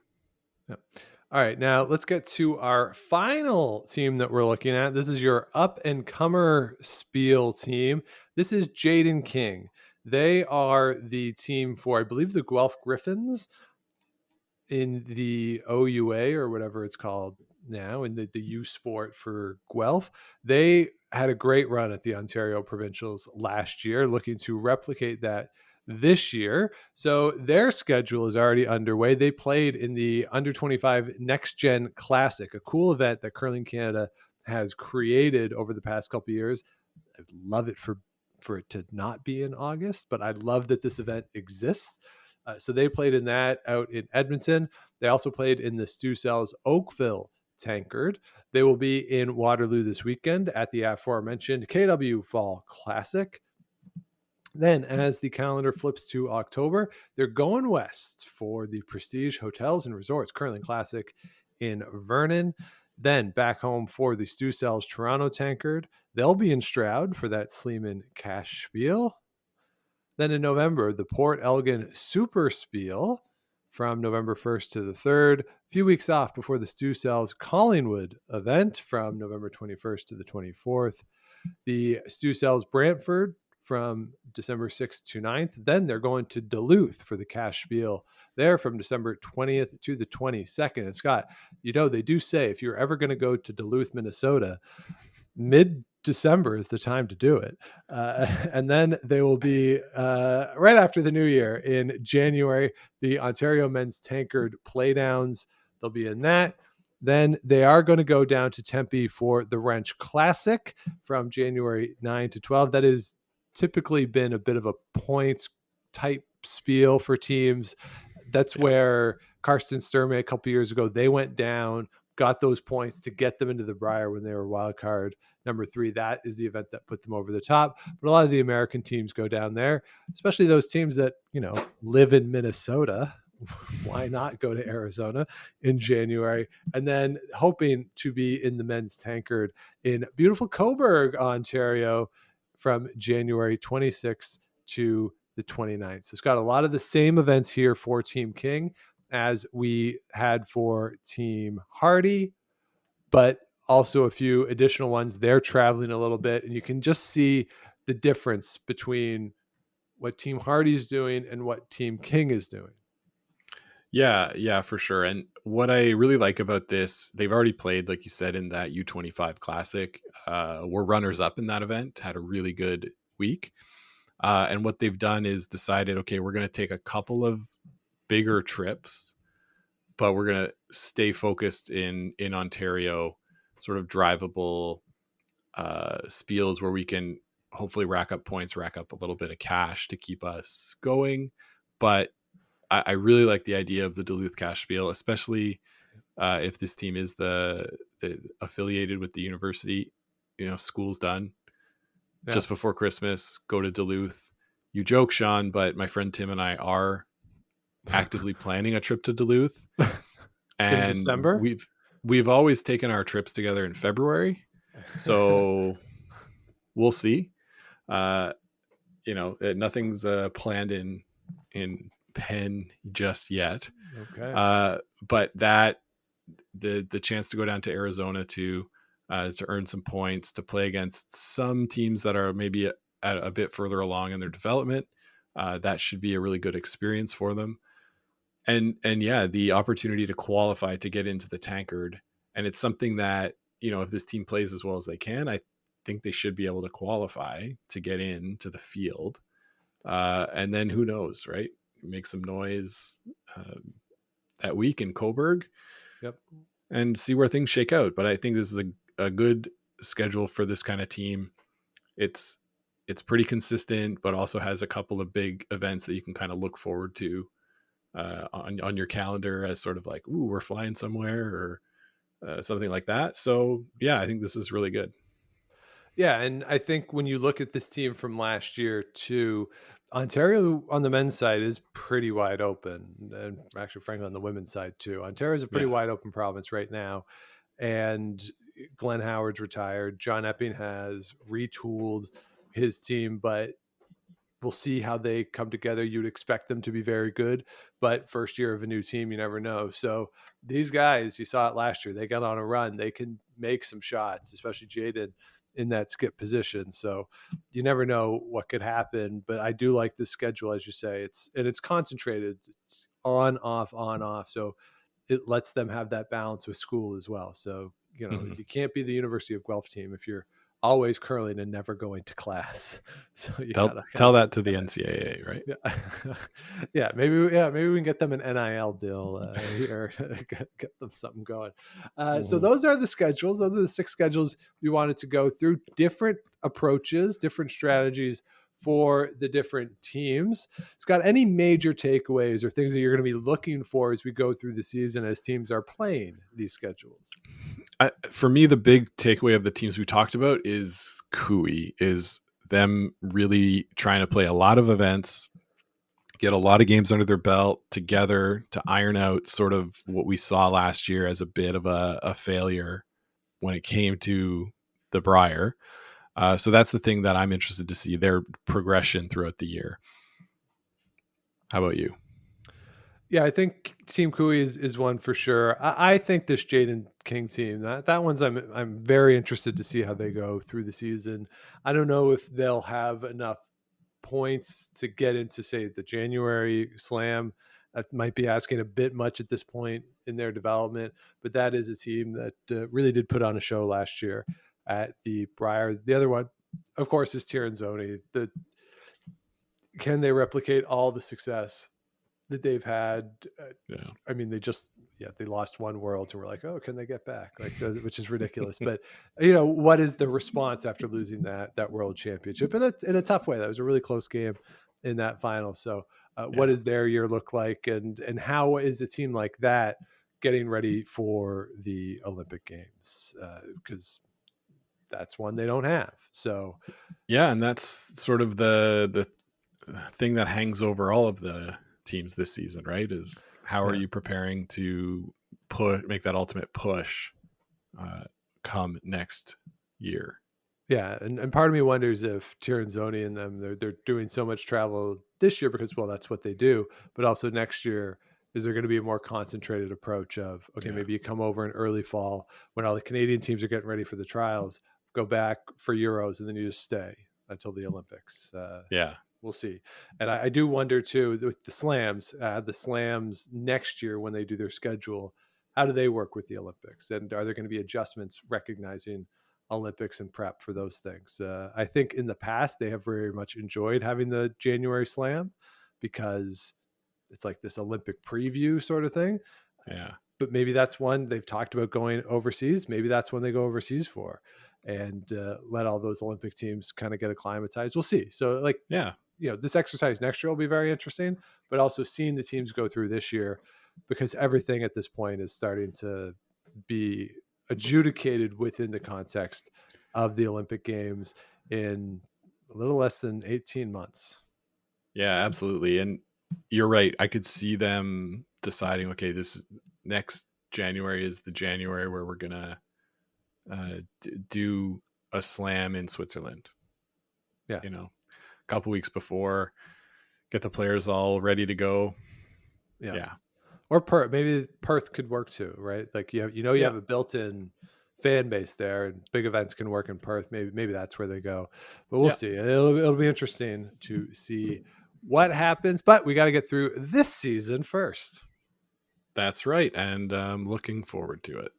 All right, now let's get to our final team that we're looking at. This is your up and comer Spiel team. This is Jaden King. They are the team for, I believe, the Guelph Griffins in the OUA or whatever it's called now, in the U Sport for Guelph. They had a great run at the Ontario Provincials last year, looking to replicate that this year. So their schedule is already underway. They played in the Under 25 Next Gen Classic, a cool event that Curling Canada has created over the past couple of years. I'd love it for it to not be in August, but I love that this event exists. So they played in that out in Edmonton. They also played in the Stu Cells Oakville Tankard. They will be in Waterloo this weekend at the aforementioned KW Fall Classic. Then, as the calendar flips to October, they're going west for the Prestige Hotels and Resorts Curling Classic in Vernon. Then back home for the Stu Cells Toronto Tankard. They'll be in Stroud for that Sleeman Cash Spiel. Then in November, the Port Elgin Super Spiel from November 1st to the 3rd. A few weeks off before the Stu Cells Collingwood event from November 21st to the 24th. The Stu Cells Brantford from December 6th to 9th. Then they're going to Duluth for the Cash Spiel there from December 20th to the 22nd. And Scott, you know, they do say if you're ever going to go to Duluth, Minnesota, mid-December is the time to do it. And then they will be right after the new year in January, the Ontario Men's Tankard Playdowns. They'll be in that. Then they are going to go down to Tempe for the Wrench Classic from January 9 to 12. That has typically been a bit of a points type spiel for teams. That's where Karsten Sturmey a couple years ago, they went down, got those points to get them into the Brier when they were wild card number 3. That is the event that put them over the top. But a lot of the American teams go down there, especially those teams that, you know, live in Minnesota. Why not go to Arizona in January? And then hoping to be in the men's tankard in beautiful Cobourg, Ontario from January 26th to the 29th. So it's got a lot of the same events here for Team King as we had for Team Hardy, but also a few additional ones. They're traveling a little bit, and you can just see the difference between what Team Hardy's doing and what Team King is doing. Yeah, for sure. And what I really like about this, they've already played, like you said, in that U25 Classic. Were runners up in that event, had a really good week. And what they've done is decided, okay, we're going to take a couple of bigger trips, but we're going to stay focused in Ontario, sort of drivable spiels where we can hopefully rack up points, rack up a little bit of cash to keep us going. But I really like the idea of the Duluth Cash Spiel, especially if this team is the affiliated with the university. You know, school's done just before Christmas. Go to Duluth. You joke, Sean, but my friend Tim and I are actively planning a trip to Duluth. And in December? We've always taken our trips together in February, so we'll see. You know, nothing's planned in pen just yet. Okay. But that the chance to go down to Arizona to earn some points, to play against some teams that are maybe a bit further along in their development, that should be a really good experience for them. And yeah, the opportunity to qualify to get into the tankard. And it's something that, you know, if this team plays as well as they can, I think they should be able to qualify to get into the field. And then who knows, right? Make some noise that week in Cobourg. Yep. And see where things shake out. But I think this is a good schedule for this kind of team. It's pretty consistent, but also has a couple of big events that you can kind of look forward to on your calendar as sort of like, ooh, we're flying somewhere, or something like that. So yeah, I think this is really good. Yeah, and I think when you look at this team from last year too, Ontario on the men's side is pretty wide open, and actually, frankly, on the women's side too. Ontario is a pretty Yeah. wide open province right now, and Glenn Howard's retired. John Epping has retooled his team, but we'll see how they come together. You'd expect them to be very good, but first year of a new team, you never know. So these guys, you saw it last year, they got on a run. They can make some shots, especially Jaden in that skip position. So you never know what could happen. But I do like this schedule, as you say. It's concentrated. It's on, off, on, off. So it lets them have that balance with school as well. So, you can't be the University of Guelph team if you're always curling and never going to class. So you Tell that to the NCAA, right? Yeah. Maybe we can get them an NIL deal here, get them something going. So those are the schedules. Those are the 6 schedules we wanted to go through. Different approaches, different strategies for the different teams. Scott, any major takeaways or things that you're going to be looking for as we go through the season as teams are playing these schedules? For me, the big takeaway of the teams we talked about is Cooey, is them really trying to play a lot of events, get a lot of games under their belt together to iron out sort of what we saw last year as a bit of a failure when it came to the Brier. So that's the thing that I'm interested to see, their progression throughout the year. How about you? Yeah, I think Team Cooey is one for sure. I think this Jaden King team, that one's I'm very interested to see how they go through the season. I don't know if they'll have enough points to get into, say, the January slam. That might be asking a bit much at this point in their development, but that is a team that really did put on a show last year at the Brier. The other one, of course, is Tirinzoni. Can they replicate all the success that they've had? I mean, they lost one Worlds and we're like, oh, can they get back? Which is ridiculous. But what is the response after losing that World Championship in a tough way? That was a really close game in that final. So what does their year look like, and how is a team like that getting ready for the Olympic Games? Because that's one they don't have. So yeah, and that's sort of the thing that hangs over all of the teams this season, right? Is how are you preparing to make that ultimate push come next year? Yeah, and part of me wonders if Tirinzoni and them, they're doing so much travel this year because, well, that's what they do, but also next year, is there going to be a more concentrated approach of, okay, maybe you come over in early fall when all the Canadian teams are getting ready for the trials, go back for Euros, and then you just stay until the Olympics. We'll see. And I do wonder too, with the slams next year when they do their schedule, how do they work with the Olympics? And are there going to be adjustments recognizing Olympics and prep for those things? I think in the past, they have very much enjoyed having the January slam because it's like this Olympic preview sort of thing. Yeah. But maybe that's one they've talked about going overseas. Maybe that's when they go overseas for, and let all those Olympic teams kind of get acclimatized. We'll see. So this exercise next year will be very interesting, but also seeing the teams go through this year, because everything at this point is starting to be adjudicated within the context of the Olympic Games in a little less than 18 months. Yeah, absolutely. And you're right. I could see them deciding, okay, this next January is the January where we're going to do a slam in Switzerland. Yeah. A couple weeks before, get the players all ready to go. Yeah. Or Perth. Maybe Perth could work too, right? Like you have a built-in fan base there, and big events can work in Perth. Maybe that's where they go, but we'll see. It'll be interesting to see what happens. But we got to get through this season first. That's right, and I'm looking forward to it.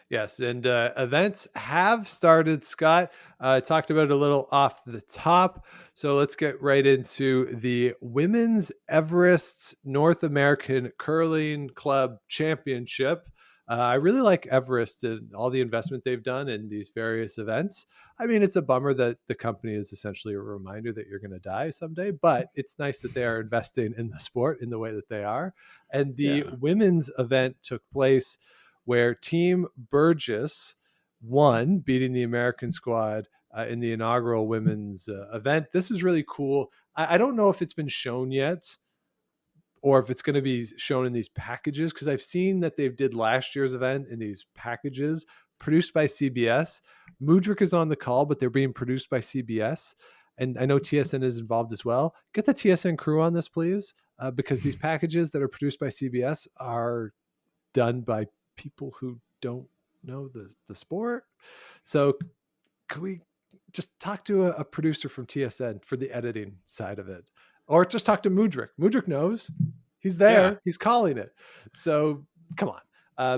Yes, and events have started, Scott. Talked about it a little off the top. So let's get right into the Women's Everest North American Curling Club Championship. I really like Everest and all the investment they've done in these various events. I mean, it's a bummer that the company is essentially a reminder that you're going to die someday, but it's nice that they are investing in the sport in the way that they are. And the women's event took place where Team Burgess won, beating the American squad in the inaugural women's event. This was really cool. I don't know if it's been shown yet or if it's going to be shown in these packages, because I've seen that they did last year's event in these packages produced by CBS. Mudryk is on the call, but they're being produced by CBS. And I know TSN is involved as well. Get the TSN crew on this, please, because these packages that are produced by CBS are done by people who don't know the sport. So could we just talk to a producer from TSN for the editing side of it? Or just talk to Mudryk. Mudryk knows. He's there. Yeah. He's calling it. So come on.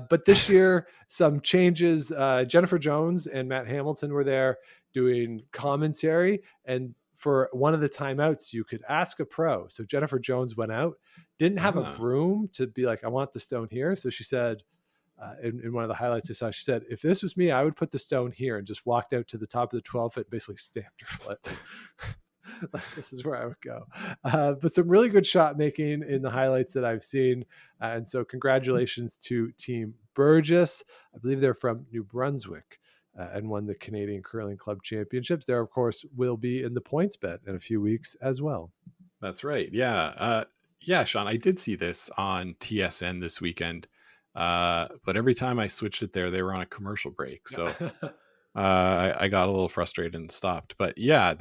But this year, some changes. Jennifer Jones and Matt Hamilton were there doing commentary. And for one of the timeouts, you could ask a pro. So Jennifer Jones went out, didn't have a broom to be like, I want the stone here. So she said, in one of the highlights I saw, she said, if this was me, I would put the stone here, and just walked out to the top of the 12 foot, basically stamped her foot. Like, this is where I would go. But some really good shot making in the highlights that I've seen. And so congratulations to Team Burgess. I believe they're from New Brunswick and won the Canadian Curling Club Championships. There, of course, will be in the points bet in a few weeks as well. That's right. Yeah. Yeah, Sean, I did see this on TSN this weekend. But every time I switched it there, they were on a commercial break. So I got a little frustrated and stopped. But yeah,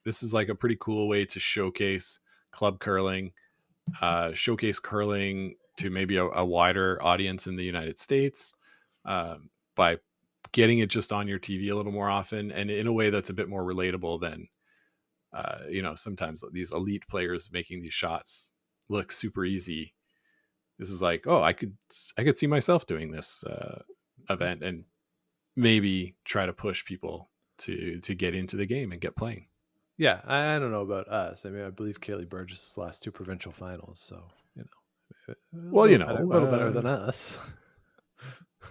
this is like a pretty cool way to showcase club curling, showcase curling to maybe a wider audience in the United States by getting it just on your TV a little more often, and in a way that's a bit more relatable than, sometimes these elite players making these shots look super easy. This is like, oh, I could see myself doing this event and maybe try to push people to get into the game and get playing. Yeah, I don't know about us. I mean, I believe Kaylee Burgess' last 2 provincial finals, so a little better than us.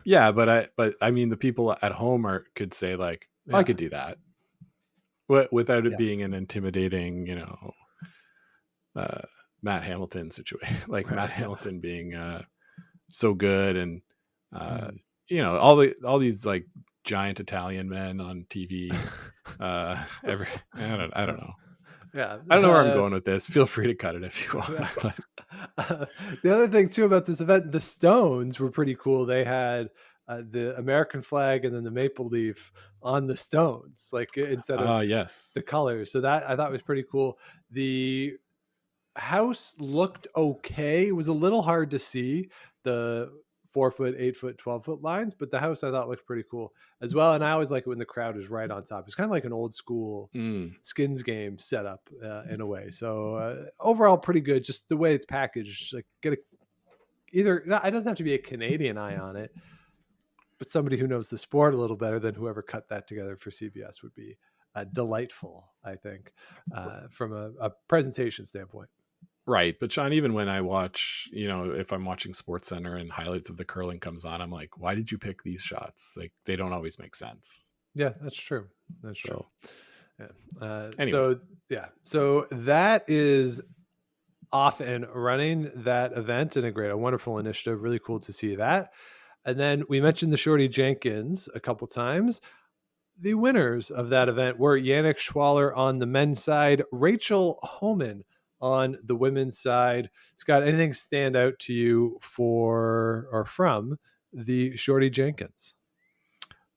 Yeah, but I mean, the people at home could say like, I could do that, without it being an intimidating, Matt Hamilton situation, like Matt Hamilton being so good, and all these like giant Italian men on TV. I don't know. Yeah, I don't know where I'm going with this. Feel free to cut it if you want. Yeah. The other thing too about this event, the stones were pretty cool. They had the American flag and then the maple leaf on the stones, like instead of the colors. So that I thought was pretty cool. The house looked okay. It was a little hard to see the 4 foot, 8 foot, 12 foot lines, but the house I thought looked pretty cool as well. And I always like it when the crowd is right on top. It's kind of like an old school skins game setup in a way. So overall pretty good. Just the way it's packaged, like it doesn't have to be a Canadian eye on it, but somebody who knows the sport a little better than whoever cut that together for CBS would be delightful, I think, from a presentation standpoint. Right. But Sean, even when I watch, if I'm watching SportsCenter and highlights of the curling comes on, I'm like, why did you pick these shots? Like, they don't always make sense. Yeah, that's true. That's true. Yeah. Anyway. So that is off and running, that event, and a wonderful initiative. Really cool to see that. And then we mentioned the Shorty Jenkins a couple times. The winners of that event were Yannick Schwaller on the men's side, Rachel Homan on the women's side. Scott, anything stand out to you from the Shorty Jenkins?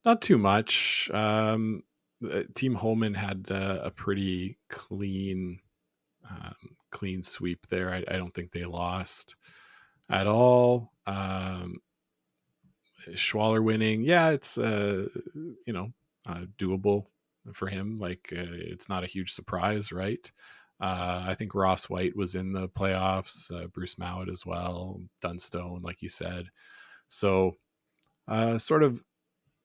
Not too much. Team Homan had a pretty clean sweep there. I don't think they lost at all. Schwaller winning, it's doable for him. Like it's not a huge surprise, right? I think Ross White was in the playoffs, Bruce Mowat as well, Dunstone, like you said. So sort of,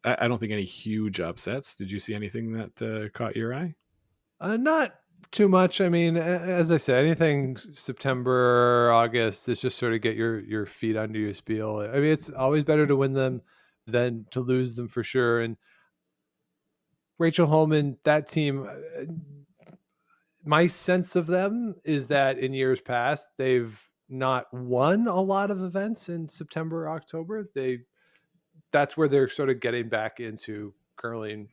I don't think any huge upsets. Did you see anything that caught your eye? Not too much. I mean, as I said, anything September, August, is just sort of get your feet under your spiel. I mean, it's always better to win them than to lose them for sure. And Rachel Homan, that team, my sense of them is that in years past, they've not won a lot of events in September, October. They that's where they're sort of getting back into curling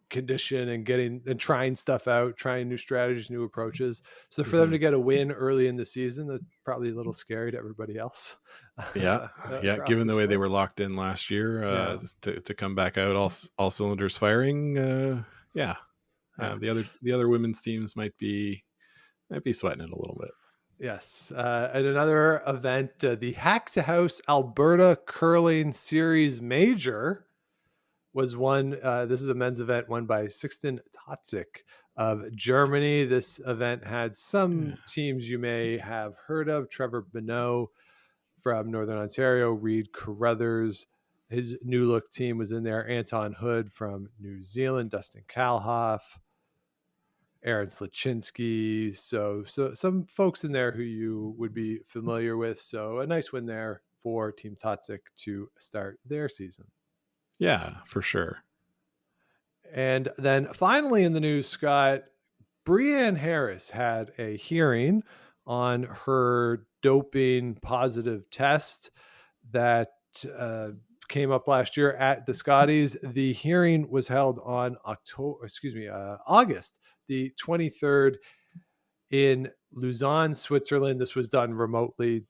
condition and trying stuff out, trying new strategies, new approaches. So for them to get a win early in the season, that's probably a little scary to everybody else. Yeah, given the way they were locked in last year, to come back out all cylinders firing, the other women's teams might be sweating it a little bit. Yes. And another event, the Hack to House Alberta Curling Series Major was won. This is a men's event won by Sixten Totzek of Germany. This event had some teams you may have heard of: Trevor Bonneau from Northern Ontario, Reed Carruthers, his new look team was in there, Anton Hood from New Zealand, Dustin Kalhoff, Aaron Slaczynski. So some folks in there who you would be familiar with. So a nice win there for Team Totzek to start their season. Yeah, for sure. And then finally in the news, Scott, Brianne Harris had a hearing on her doping positive test that came up last year at the Scotties. The hearing was held on August the 23rd in Lausanne, Switzerland. This was done remotely.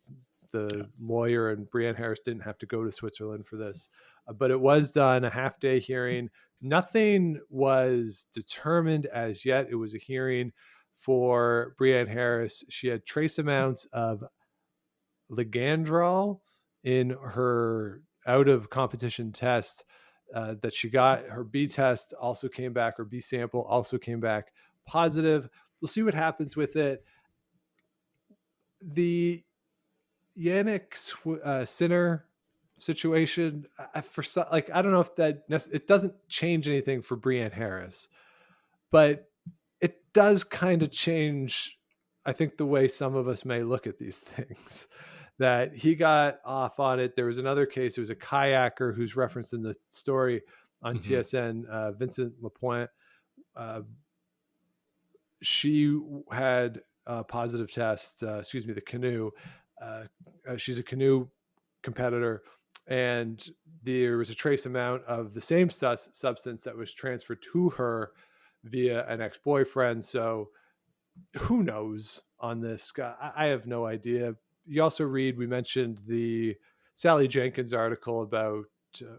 The lawyer and Brianne Harris didn't have to go to Switzerland for this, but it was done, a half-day hearing. Nothing was determined as yet. It was a hearing for Brianne Harris. She had trace amounts of Ligandrol in her out-of-competition test that she got. Her B test also came back, her B sample also came back positive. We'll see what happens with it. The Yannick Sinner situation, I don't know if it doesn't change anything for Brianne Harris, but it does kind of change, I think, the way some of us may look at these things. That he got off on it. There was another case. It was a kayaker who's referenced in the story on TSN, Vincent Lapointe. She had a positive test. The canoe. She's a canoe competitor, and there was a trace amount of the same substance that was transferred to her via an ex-boyfriend. So who knows on this? I have no idea. You also read, we mentioned the Sally Jenkins article about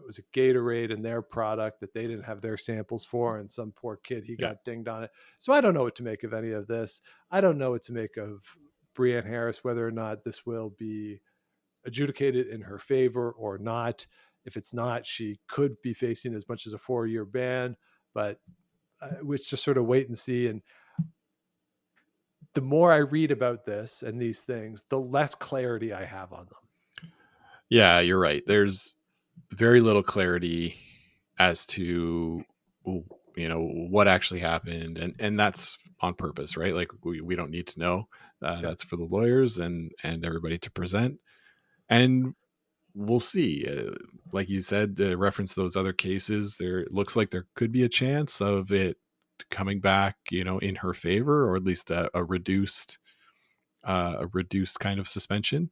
was it Gatorade and their product that they didn't have their samples for, and some poor kid, he got dinged on it. So I don't know what to make of any of this. I don't know what to make of Brianne Harris, whether or not this will be adjudicated in her favor or not. If it's not, she could be facing as much as a 4-year ban, but we just sort of wait and see. And the more I read about this and these things, the less clarity I have on them. Yeah, you're right. There's very little clarity as to, what actually happened. And that's on purpose, right? Like we don't need to know. That's for the lawyers and everybody to present. And we'll see. Like you said, reference those other cases. It looks like there could be a chance of it coming back, in her favor, or at least a reduced kind of suspension.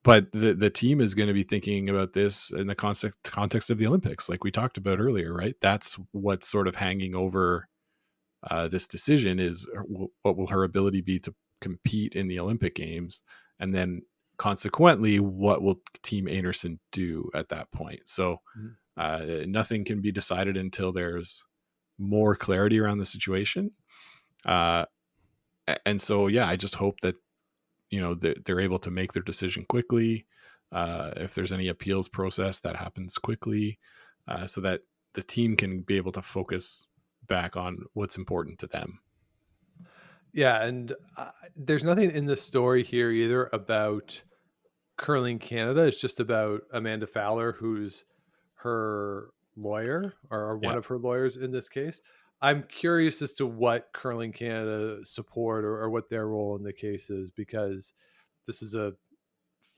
But the team is going to be thinking about this in the context of the Olympics, like we talked about earlier, right? That's what's sort of hanging over this decision is what will her ability be to compete in the Olympic Games, and then consequently, what will Team Einarson do at that point? So nothing can be decided until there's more clarity around the situation. And so, I just hope that, they're able to make their decision quickly. If there's any appeals process, that happens quickly, so that the team can be able to focus back on what's important to them. Yeah. And there's nothing in the story here either about Curling Canada. It's just about Amanda Fowler, who's her lawyer or one of her lawyers in this case. I'm curious as to what Curling Canada support or what their role in the case is, because this is a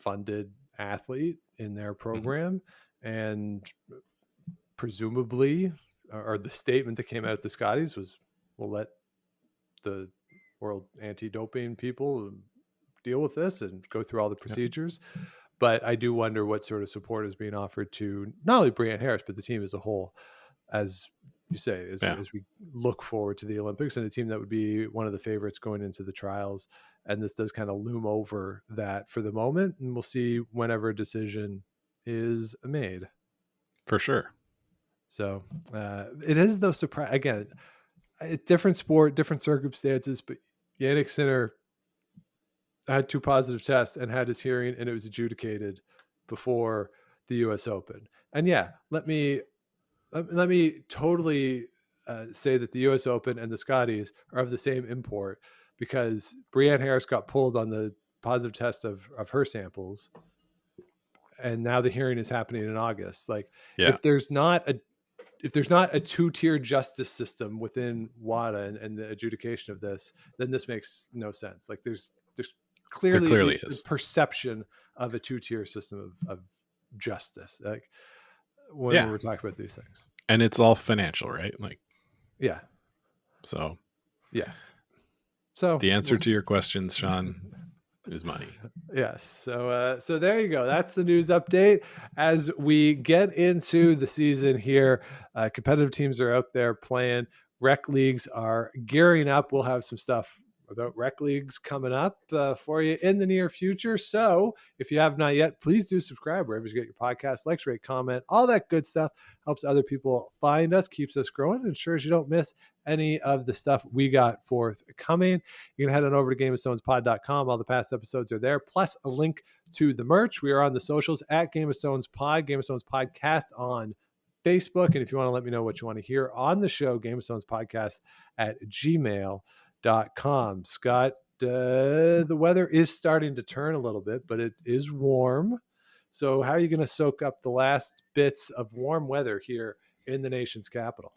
funded athlete in their program, and presumably, or the statement that came out at the Scotties was, we'll let the World Anti-Doping people deal with this and go through all the procedures. But I do wonder what sort of support is being offered to not only Brianne Harris, but the team as a whole, as you say, as we look forward to the Olympics, and a team that would be one of the favorites going into the trials. And this does kind of loom over that for the moment. And we'll see whenever a decision is made. For sure. So it is, though, surprise again, a different sport, different circumstances, but Jannik Sinner had 2 positive tests and had his hearing, and it was adjudicated before the US Open. And yeah, let me totally say that the US Open and the Scotties are of the same import, because Brianne Harris got pulled on the positive test of her samples, and now the hearing is happening in August. Like, if there's not a 2-tier justice system within WADA and the adjudication of this, then this makes no sense. Like, there's clearly is the perception of a 2-tier system of justice, like when we're talking about these things. And it's all financial, right? Like, yeah. So the answer to your questions, Sean, is money. Yes. So there you go. That's the news update. As we get into the season here, competitive teams are out there playing. Rec leagues are gearing up. We'll have some stuff about rec leagues coming up for you in the near future. So if you have not yet, please do subscribe wherever you get your podcast, like, rate, comment, all that good stuff. Helps other people find us, keeps us growing, and ensures you don't miss any of the stuff we got forthcoming. You can head on over to GameOfStonesPod.com. All the past episodes are there, plus a link to the merch. We are on the socials at Game of Stones Pod, Game of Stones Podcast on Facebook. And if you want to let me know what you want to hear on the show, Game of Stones Podcast at gmail.com. Scott, the weather is starting to turn a little bit, but it is warm. So how are you going to soak up the last bits of warm weather here in the nation's capital?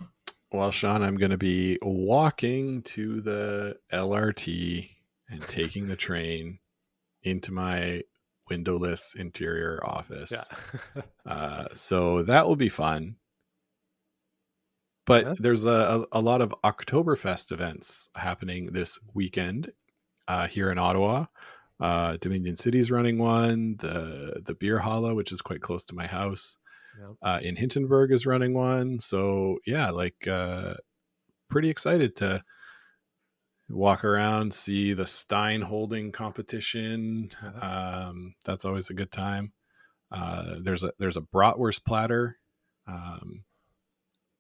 Well, Sean, I'm going to be walking to the LRT and taking the train into my windowless interior office. Yeah. So that will be fun. But there's a lot of Oktoberfest events happening this weekend here in Ottawa. Dominion City's running one. The Beer Hala, which is quite close to my house, in Hintonburg, is running one. So yeah, pretty excited to walk around, see the Stein holding competition. That's always a good time. There's a bratwurst platter.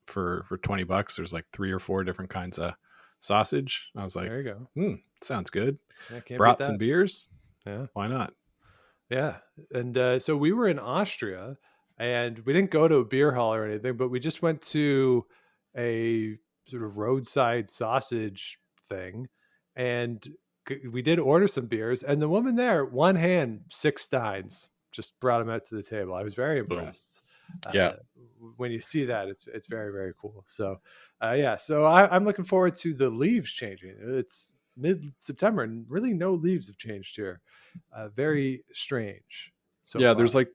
For $20, there's like 3 or 4 different kinds of sausage. I was like, there you go. Sounds good. Brats and beers. Yeah. Why not? Yeah. And so we were in Austria, and we didn't go to a beer hall or anything, but we just went to a sort of roadside sausage thing. And we did order some beers, and the woman there, one hand, 6 Steins, just brought them out to the table. I was very impressed. When you see that, it's very, very cool. So so I'm looking forward to the leaves changing. It's mid-September and really no leaves have changed here. Very strange. So there's like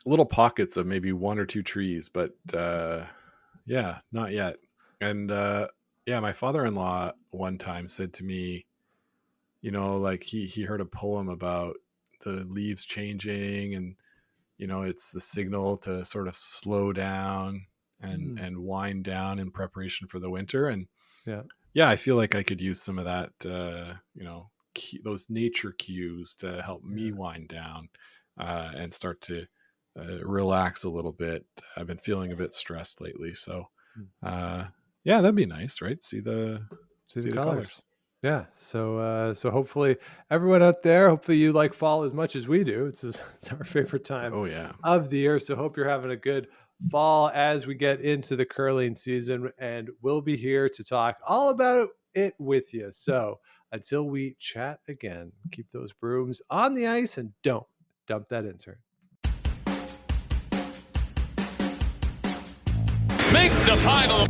little pockets of maybe 1 or 2 trees, but not yet. And my father-in-law one time said to me, like he heard a poem about the leaves changing, and it's the signal to sort of slow down and wind down in preparation for the winter. And I feel like I could use some of that, those nature cues to help me wind down and start to relax a little bit. I've been feeling a bit stressed lately. So that'd be nice, right? See the colors. Yeah. So hopefully everyone out there, hopefully you like fall as much as we do. It's our favorite time of the year. So hope you're having a good fall as we get into the curling season, and we'll be here to talk all about it with you. So until we chat again, keep those brooms on the ice and don't dump that intern. Make the final.